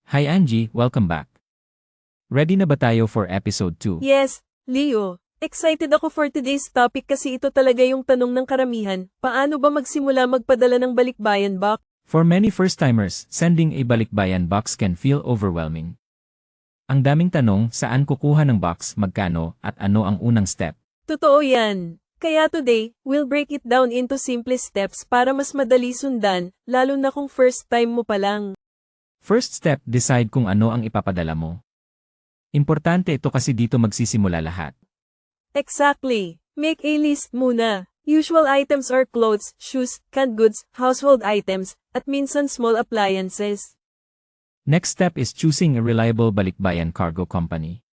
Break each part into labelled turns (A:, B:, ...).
A: Hi Angie, welcome back. Ready na ba tayo for episode 2?
B: Yes, Leo. Excited ako for today's topic kasi ito talaga yung tanong ng karamihan. Paano ba magsimula magpadala ng balikbayan box?
A: For many first-timers, sending a balikbayan box can feel overwhelming. Ang daming tanong, saan kukuha ng box, magkano, at ano ang unang step?
B: Totoo yan. Kaya today, we'll break it down into simple steps para mas madali sundan, lalo na kung first time mo pa lang.
A: First step, decide kung ano ang ipapadala mo. Importante ito kasi dito magsisimula lahat.
B: Exactly. Make a list muna. Usual items are clothes, shoes, canned goods, household items, at minsan small appliances.
A: Next step is choosing a reliable balikbayan cargo company.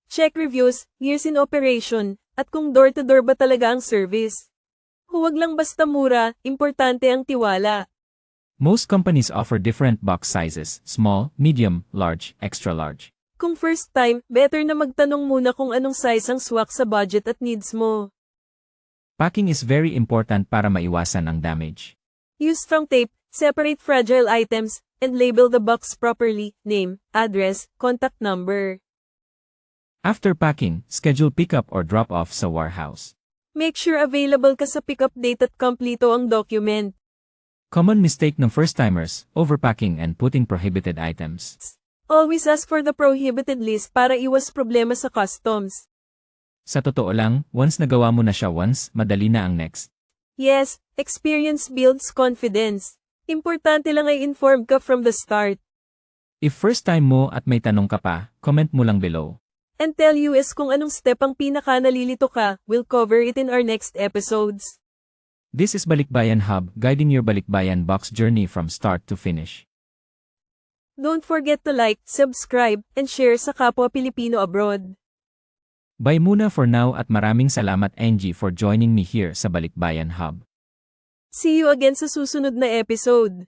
B: Check reviews, years in operation, at kung door-to-door ba talaga ang service. Huwag lang basta mura, importante ang tiwala.
A: Most companies offer different box sizes, small, medium, large, extra large.
B: Kung first time, better na magtanong muna kung anong size ang swak sa budget at needs mo.
A: Packing is very important para maiwasan ang damage.
B: Use strong tape, separate fragile items, and label the box properly, name, address, contact number.
A: After packing, schedule pickup or drop-off sa warehouse.
B: Make sure available ka sa pickup date at kompleto ang document.
A: Common mistake ng first-timers, overpacking and putting prohibited items.
B: Always ask for the prohibited list para iwas problema sa customs.
A: Sa totoo lang, once nagawa mo na siya once, madali na ang next.
B: Yes, experience builds confidence. Importante lang ay informed ka from the start.
A: If first time mo at may tanong ka pa, comment mo lang below.
B: And tell US kung anong step ang pinaka nalilito ka, we'll cover it in our next episodes.
A: This is Balikbayan Hub, guiding your balikbayan box journey from start to finish.
B: Don't forget to like, subscribe, and share sa kapwa Pilipino abroad.
A: Bye muna for now at maraming salamat Angie for joining me here sa Balikbayan Hub.
B: See you again sa susunod na episode.